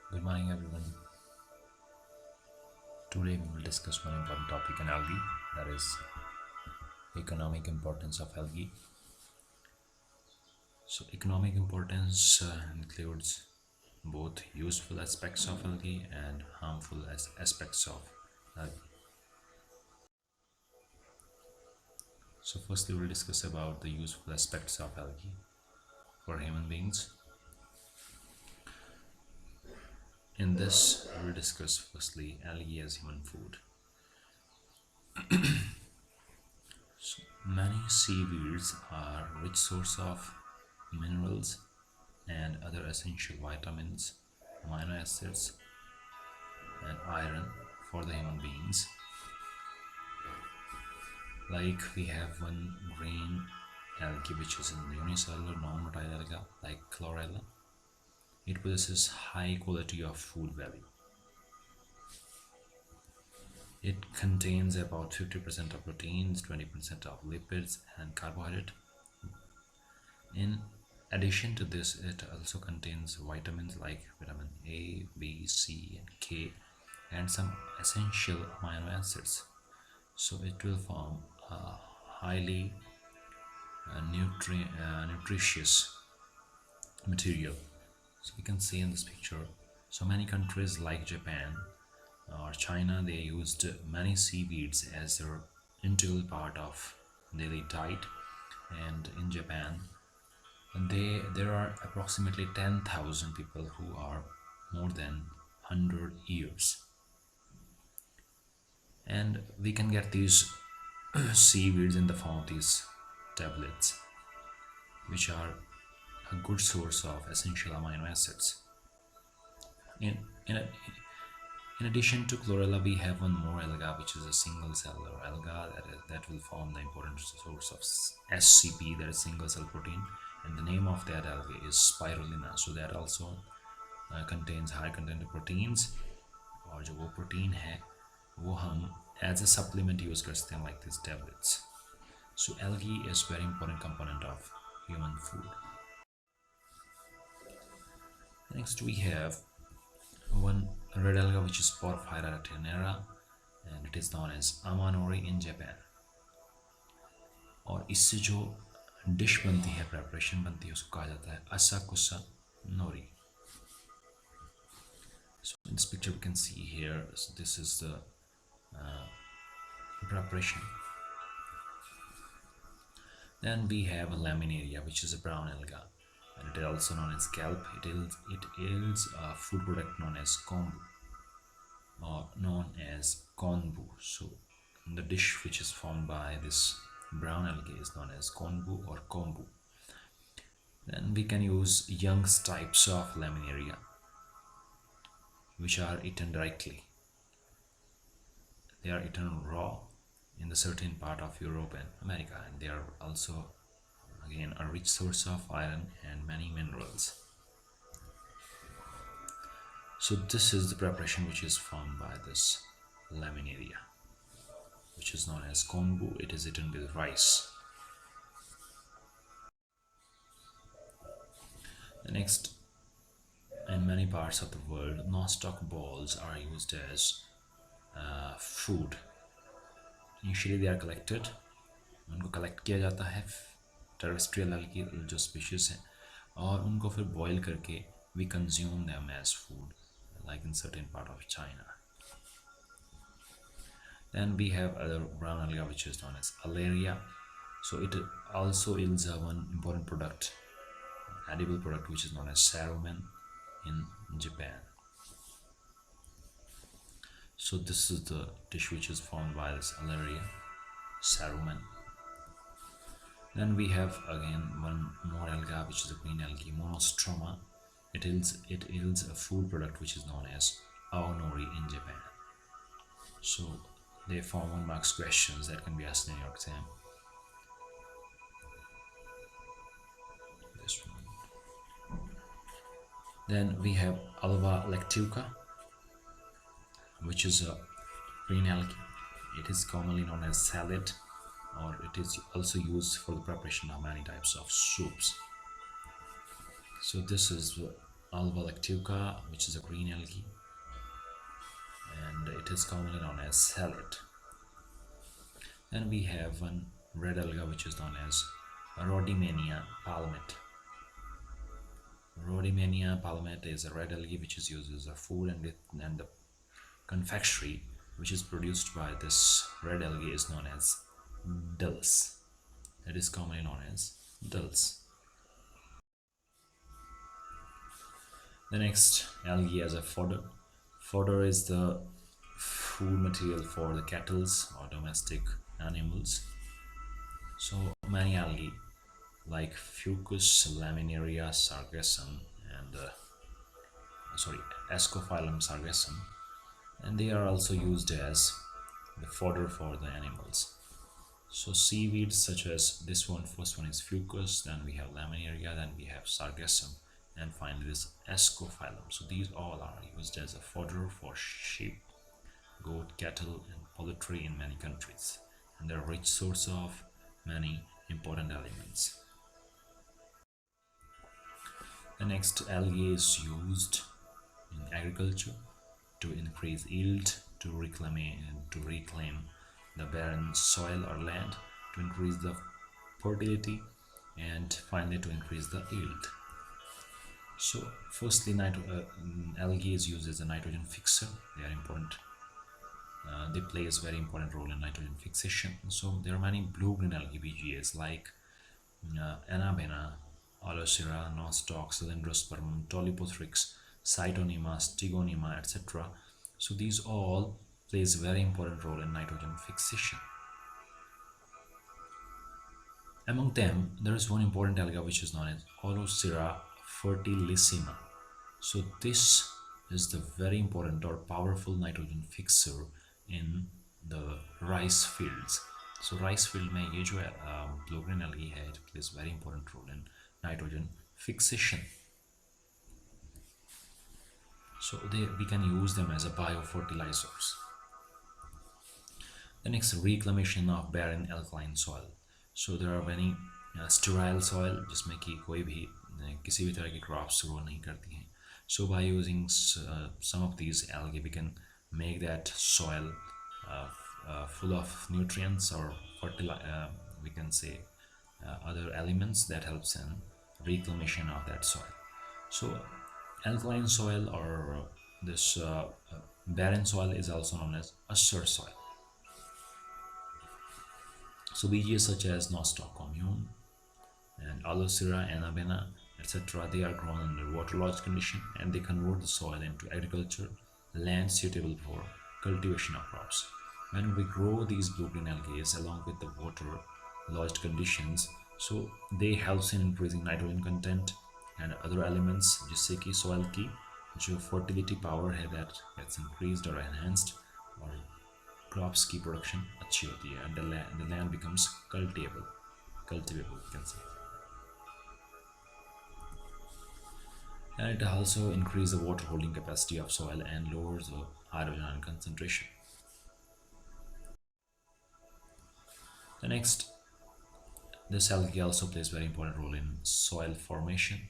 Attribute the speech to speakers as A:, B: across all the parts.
A: Good morning, everyone. Today we will discuss one important topic in algae, that is economic importance of algae. So, economic importance includes both useful aspects of algae and harmful aspects of algae. So, firstly, we will discuss about the useful aspects of algae for human beings. In this, we will discuss firstly algae as human food. So, many seaweeds are rich source of minerals and other essential vitamins, amino acids, and iron for the human beings. Like we have one green algae which is in the unicellular non-motile alga like chlorella. It possesses high quality of food value. It contains about 50% of proteins, 20% of lipids and carbohydrate. In addition to this, it also contains vitamins like vitamin A, B, C, and K, and some essential amino acids. So it will form a highly nutritious material. So we can see in this picture, so many countries like Japan or China, they used many seaweeds as their integral part of daily diet. And in Japan, there are approximately 10,000 people who are more than 100 years, and we can get these seaweeds in the form of these tablets, which are a good source of essential amino acids. In, in, a, in addition to chlorella, we have one more alga, which is a single cellular alga that will form the important source of SCP, that is single cell protein, and the name of that algae is spirulina. So that also contains high content of proteins, और जो वो protein है वो हम as a supplement use करते हैं like these tablets. So algae is very important component of human food. Next we have one red alga which is Porphyra tenera, and it is known as Amanori in Japan. और इससे जो dish बनती है, preparation बनती है, उसको कहा जाता है Asakusa Nori. So in this picture we can see here, so this is the preparation. Then we have a laminaria, which is a brown alga, and it is also known as kelp. It is a food product known as kombu, or known as konbu. So the dish which is formed by this brown algae is known as konbu or kombu. Then we can use young types of laminaria, which are eaten directly. They are eaten raw in the certain part of Europe and America, and they are also again a rich source of iron and many minerals. So this is the preparation which is formed by this laminaria, which is known as konbu. It is eaten with rice. The next, in many parts of the world, nostoc balls are used as food. Initially they are collected, उनको collect किया जाता है terrestrial algae जो species हैं, और उनको फिर boil करके we consume them as food, like in certain part of China. Then we have other brown alga which is known as Alaria. So it also yields one important product, edible product, which is known as sarumen in Japan. So this is the dish which is formed by this Alaria, sarumen. Then we have again one more alga, which is a green algae, monostroma. It yields a food product which is known as Amanori in Japan. So they form 1 marks questions that can be asked in your exam. This one. Then we have Alva lactuca, which is a green algae. It is commonly known as salad, or it is also used for the preparation of many types of soups. So this is alga lactuca, which is a green algae, and it is commonly known as salad. Then we have one red alga which is known as Rhodomelea palmate. Rhodomelea palmate is a red algae which is used as a food, and the confectionery which is produced by this red algae is known as dulse. It is commonly known as dulse. The next algae as a fodder. Fodder is the food material for the cattle or domestic animals. So many algae like Fucus laminaria sargassum and Ascophyllum sargassum, and they are also used as the fodder for the animals. So seaweeds such as this one, first one is Fucus, then we have laminaria, then we have sargassum, and finally this Ascophyllum. So these all are used as a fodder for sheep, goat, cattle, and poultry in many countries, and they're a rich source of many important elements. The next algae is used in agriculture to increase yield, to reclaim the barren soil or land, to increase the fertility, and finally to increase the yield. So firstly, algae is used as a nitrogen fixer. They are important. They play a very important role in nitrogen fixation. So there are many blue-green algae BGAs like Anabena, Alocera, Nostox, Cylindrospermum, Tolipothrix, Cytonema, Stigonema, etc. So these all plays a very important role in nitrogen fixation. Among them, there is one important alga which is known as Alocera fertilissima. So this is the very important or powerful nitrogen fixer in the rice fields. So rice field में ये जो blue green algae है, it plays very important role in nitrogen fixation. So we can use them as a biofertilizers. The next, reclamation of barren alkaline soil. So there are many sterile soil जिसमें कि कोई भी किसी भी तरह की crops grow नहीं करती हैं. So by using some of these algae, we can make that soil full of nutrients, or we can say other elements that helps in reclamation of that soil. So alkaline soil or this barren soil is also known as Usher soil. So BGs such as Nostoc commune and Alocera, Anabena, etc. they are grown under waterlogged condition, and they convert the soil into agriculture land suitable for cultivation of crops. When we grow these blue-green algae along with the water-lodged conditions, so they helps in increasing nitrogen content and other elements, जिससे कि soil की जो fertility power है that gets increased or enhanced, और crops की production अच्छी होती है, and the land becomes cultivable you can say. And it also increases the water holding capacity of soil and lowers the hydrogen ion concentration. The next, this algae also plays a very important role in soil formation.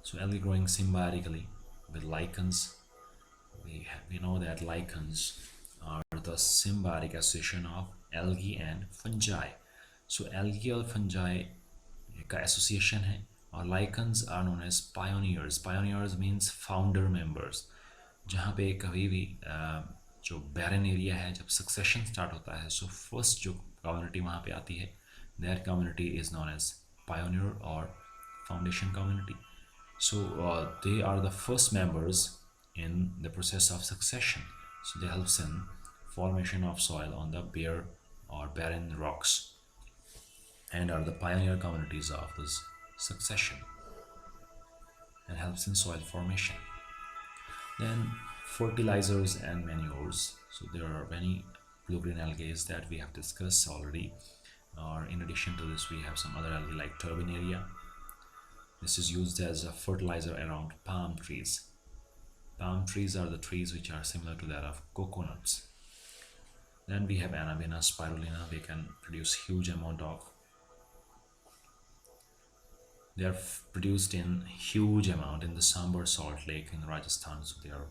A: So algae growing symbiotically with lichens. We know that lichens are the symbiotic association of algae and fungi. So algae और fungi का association है, और lichens are known as pioneers. Pioneers means founder members. जहाँ पे कभी भी जो barren area है, जब succession start होता है, so first जो community वहाँ पे आती है, that community is known as pioneer or foundation community. So they are the first members in the process of succession. So they helps in formation of soil on the bare or barren rocks, and are the pioneer communities of this succession, and helps in soil formation. Then fertilizers and manures. So there are many blue-green algae that we have discussed already, or in addition to this we have some other algae like Turbinaria. This is used as a fertilizer around palm trees. Palm trees are the trees which are similar to that of coconuts. Then we have Anabena spirulina. They can produce huge amount of They are produced in huge amount in the Sambar salt lake in Rajasthan. So they are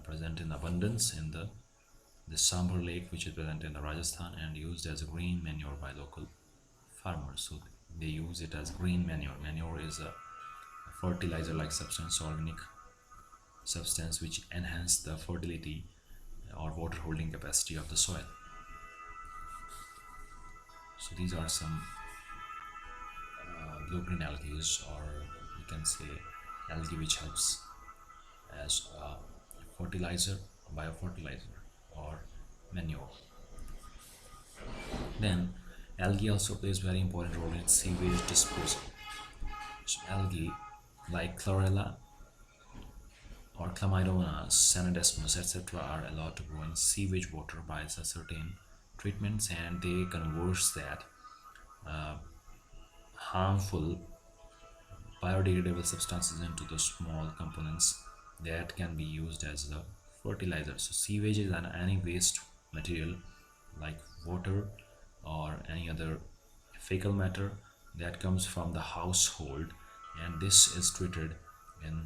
A: present in abundance in the Sambar lake, which is present in the Rajasthan and used as a green manure by local farmers. So they use it as green manure. Manure is a fertilizer-like substance, organic substance which enhance the fertility or water holding capacity of the soil. So these are some blue-green algae, or you can say algae which helps as a fertilizer, biofertilizer, or manure. Then algae also plays very important role in sewage disposal. So algae like chlorella or Chlamydomonas, Scenedesmus, etc. are allowed to grow in sewage water by certain treatments, and they convert that harmful biodegradable substances into the small components that can be used as a fertilizer. So sewage is any waste material like water or any other fecal matter that comes from the household, and this is treated in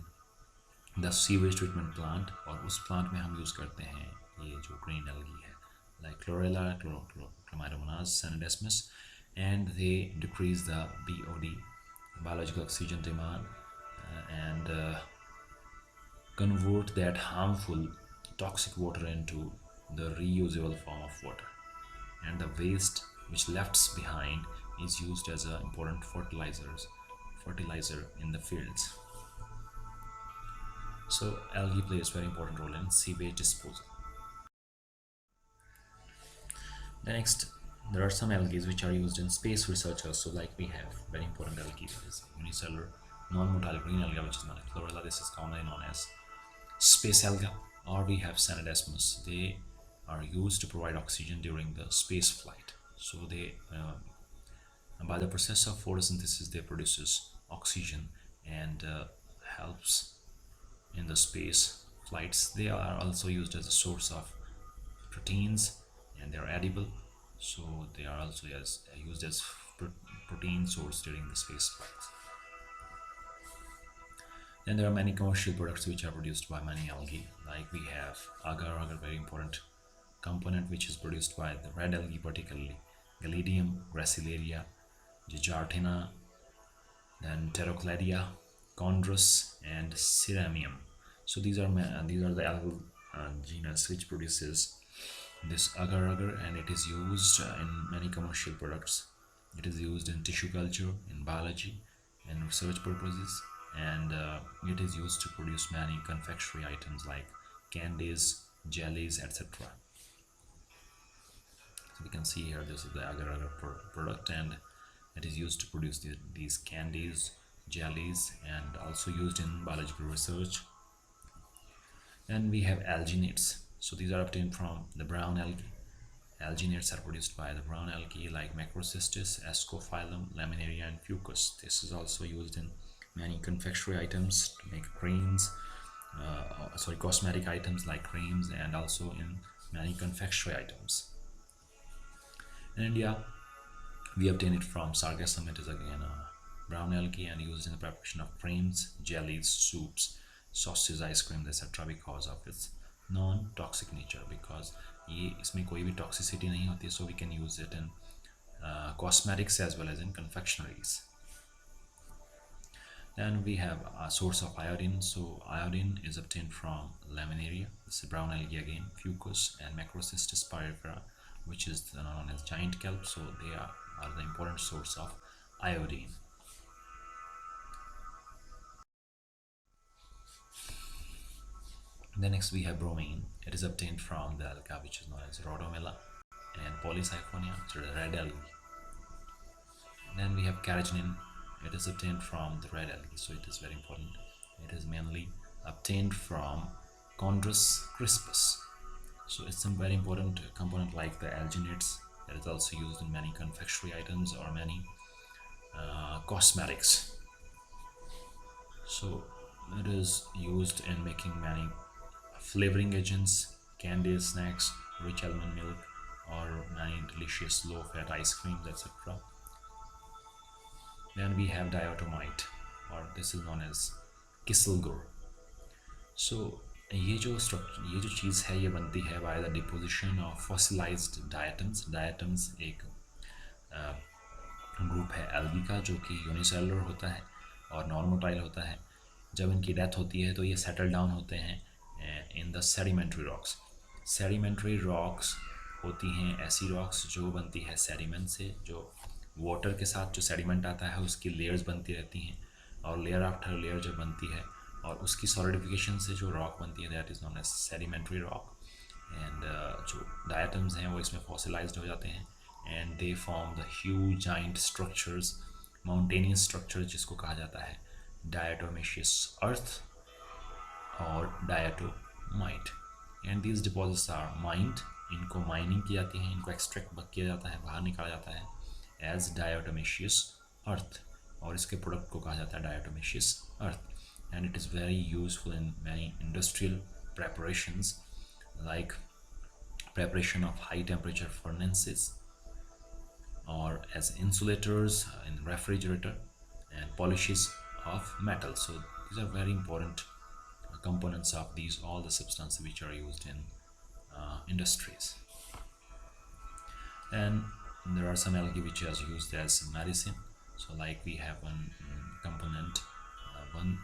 A: the sewage treatment plant, और उस plant में हम use करते हैं ये जो green algae है like chlorella, Chlamydomonas, Scenedesmus, and they decrease the BOD, biological oxygen demand, and convert that harmful toxic water into the reusable form of water, and the waste which left behind is used as an important fertilizer in the fields. So algae plays a very important role in sewage disposal. The next, there are some algae which are used in space research also. Like we have very important algae, that is unicellular non-metallic green alga, which is known as chlorella. This is commonly known as space alga, or we have Scenedesmus. They are used to provide oxygen during the space flight. So they by the process of photosynthesis they produces oxygen and helps in the space flights. They are also used as a source of proteins, and they are edible, so they are also used as protein source during the space flights. Then there are many commercial products which are produced by many algae. Like we have agar, very important component which is produced by the red algae, particularly Gelidium, Gracilaria, Giartina, then Pterocladia, Chondrus, and Ceramium. So these are the algal genus which produces this agar, and it is used in many commercial products. It is used in tissue culture, in biology, in research purposes, and it is used to produce many confectionery items like candies, jellies, etc. So we can see here this is the agar product, and it is used to produce these candies, jellies, and also used in biological research. Then we have alginates. So these are obtained from the brown algae. Alginates are produced by the brown algae like Macrocystis, Ascophyllum, Laminaria, and Fucus. This is also used in many confectionery items to make creams, cosmetic items like creams, and also in many confectionery items. In India, we obtain it from Sargassum. It is again a brown algae and used in the preparation of creams, jellies, soups, sauces, ice creams, etc. because of its non-toxic nature, because ये इसमें कोई भी toxicity नहीं होती, so we can use it in cosmetics as well as in confectionaries. Then we have a source of iodine. So iodine is obtained from Laminaria, this is brown algae again, Fucus, and Macrocystis Porphyra, which is known as giant kelp. So they are the important source of iodine. Then next we have bromine. It is obtained from the alga which is known as Rhodomello and Polysiphonia, so the red algae. Then we have carrageenan. It is obtained from the red algae, so it is very important. It is mainly obtained from Chondrus crispus. So it's a very important component like the alginates that is also used in many confectionery items or many cosmetics. So it is used in making many flavoring agents, candies, snacks, rich almond milk, or many delicious low-fat ice creams, etc. Then we have diatomite, or this is known as किसलगुर. सो ये जो चीज़ है ये बनती है by the deposition of fossilised diatoms. Diatoms एक group है algae का जो कि यूनिसेलुलर होता है और नॉन मोटाइल होता है. जब इनकी डेथ होती है तो ये सेटल डाउन होते हैं in the sedimentary rocks. Sedimentary rocks होती हैं ऐसी रॉक्स जो बनती है सेडिमेंट से, जो वाटर के साथ जो सेडिमेंट आता है उसकी लेयर्स बनती रहती हैं, और लेयर आफ्टर लेयर जब बनती है और उसकी सॉलिडिफिकेशन से जो रॉक बनती है that is known as sedimentary rock. And जो डायटम्स हैं वो इसमें फॉसिलाइज्ड हो जाते हैं and they form the huge giant structures, mountainous structure जिसको कहा जाता है डायटोमेशियस अर्थ और diatomite. And these deposits are mined. इनको माइनिंग की जाती है, इनको एक्सट्रैक्ट किया जाता है, बाहर निकाला जाता है एज डायटोमेशियस अर्थ, और इसके प्रोडक्ट को कहा जाता है diatomaceous earth. And it is very useful in many industrial preparations like preparation of high temperature furnaces or as insulators in refrigerator and polishes of metal. So these are very important components of these all the substances which are used in industries. And there are some algae which is used as medicine. So like we have one component, one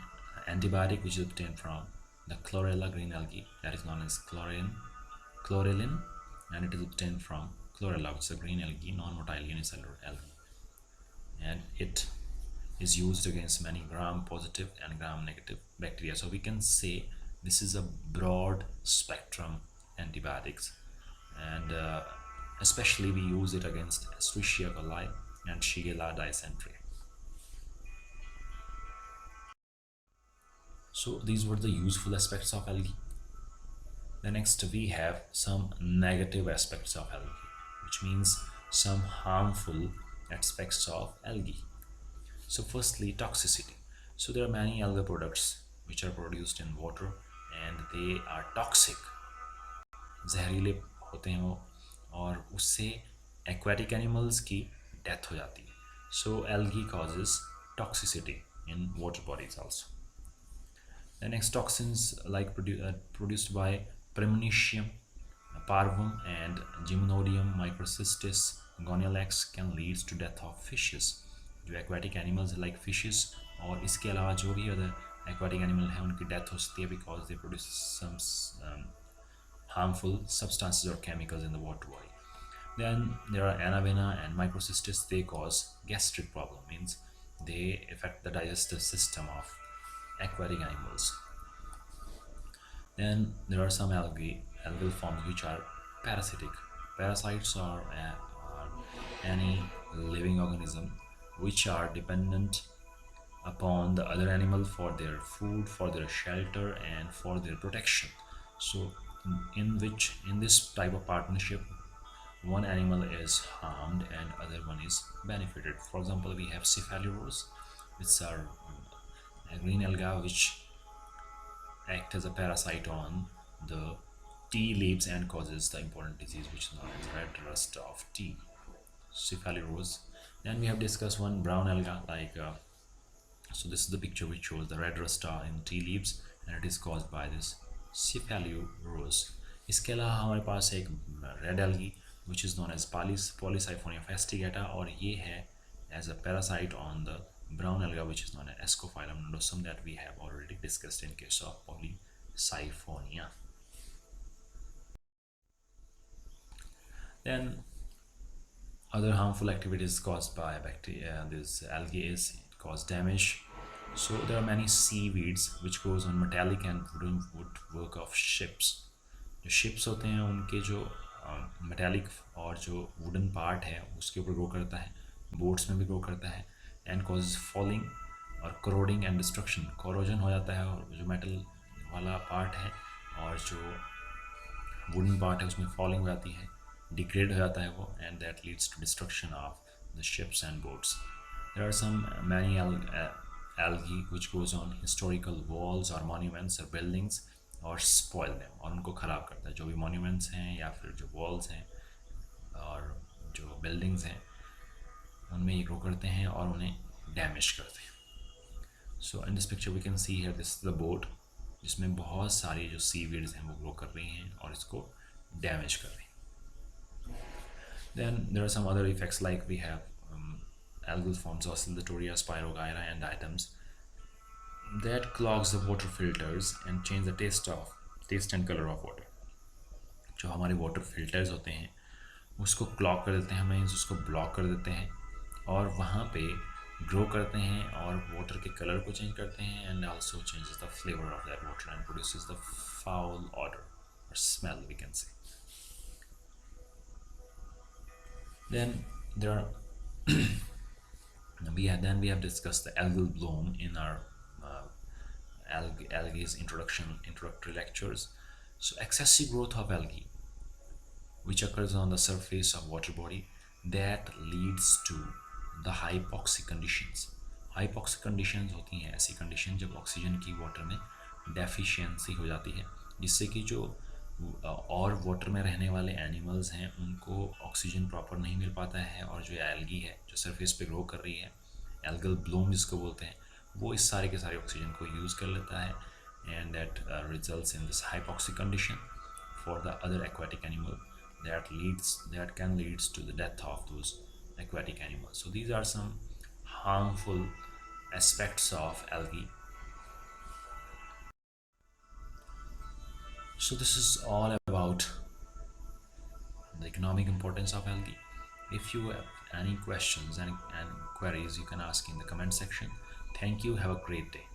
A: antibiotic which is obtained from the chlorella green algae, that is known as chlorellin, and it is obtained from chlorella, which is a green algae, non-motile unicellular algae, and it is used against many gram positive and gram negative bacteria. So we can say this is a broad spectrum antibiotics, and especially we use it against Escherichia coli and Shigella dysentery. So these were the useful aspects of algae. The next we have some negative aspects of algae, which means some harmful aspects of algae. So firstly, toxicity. So there are many algae products which are produced in water and they are toxic, जहरीले होते हैं वो, और उससे aquatic animals की death हो जाती है. So algae causes toxicity in water bodies also. The next, toxins like produced by Premonition, parvum and Gymnodium microcystis gonalax can lead to death of fishes. जो aquatic animals like fishes और इसके अलावा जो भी other aquatic animal हैं उनकी death हो सकती है because they produce some harmful substances or chemicals in the water body. Then there are Anavena and microcystis. They cause gastric problem, means they affect the digestive system of aquatic animals. Then there are some algal forms which are parasitic. Parasites are any living organism which are dependent upon the other animal for their food, for their shelter, and for their protection. So in this type of partnership, one animal is harmed and other one is benefited. For example, we have cephalurose, which are a green alga which act as a parasite on the tea leaves and causes the important disease which is known as red rust of tea, cephalurose. Then we have discussed one brown alga like so this is the picture which shows the red rust in tea leaves and it is caused by this cephalurose. इसके अलावा हमारे पास एक red algae which is known as Polysiphonia fastigata, और ये है as a parasite on the brown alga which is known as Ascophyllum nodosum that we have already discussed in case of Polysiphonia. Then other harmful activities caused by bacteria, this algae is it cause damage. So there are many seaweeds which grows on metallic and wooden woodwork of ships. जो ships होते हैं उनके जो metallic और जो wooden part है उसके ऊपर grow करता है, boats में भी grow करता है, and causes falling और corroding and destruction. corrosion हो जाता है और जो metal वाला part है और जो wooden part है उसमें falling हो जाती है, degrade हो जाता है वो, and that leads to destruction of the ships and boats. There are some many algae which goes on historical walls or monuments or buildings और spoil them, और उनको ख़राब करता है. जो भी monuments हैं या फिर जो walls हैं और जो buildings हैं उनमें ये grow करते हैं और उन्हें डैमेज करते हैं. So in this picture we can see here this is the boat जिसमें बहुत सारी जो सीवीड्स हैं वो ग्रो कर रही हैं और इसको डैमेज कर रही हैं. Then there are some other effects like we have algal forms, oscillatoria, spirogyra, and items that clogs the water filters and change the taste and color of water. जो हमारे वाटर फिल्टर्स होते हैं उसको clog कर देते हैं, हमें उसको ब्लॉक कर देते हैं और वहाँ पे ग्रो करते हैं और वाटर के कलर को चेंज करते हैं and also changes the flavour of that water and produces the foul odour और smell we can say. Then there are we have discussed the algal bloom in our algae's introductory lectures. So excessive growth of algae which occurs on the surface of water body that leads to the hypoxic conditions. Hypoxic conditions होती हैं ऐसी condition जब oxygen की water में deficiency हो जाती है जिससे कि जो और वाटर में रहने वाले एनिमल्स हैं उनको ऑक्सीजन प्रॉपर नहीं मिल पाता है और जो एल्गी है जो सरफेस पे ग्रो कर रही है एल्गल ब्लूम जिसको बोलते हैं वो इस सारे के सारे ऑक्सीजन को यूज़ कर लेता है and that results in this hypoxic condition for the other aquatic animal that can leads to the death of those aquatic animals. So these are some harmful aspects of algae. So this is all about the economic importance of algae. If you have any questions and queries, you can ask in the comment section. Thank you. Have a great day.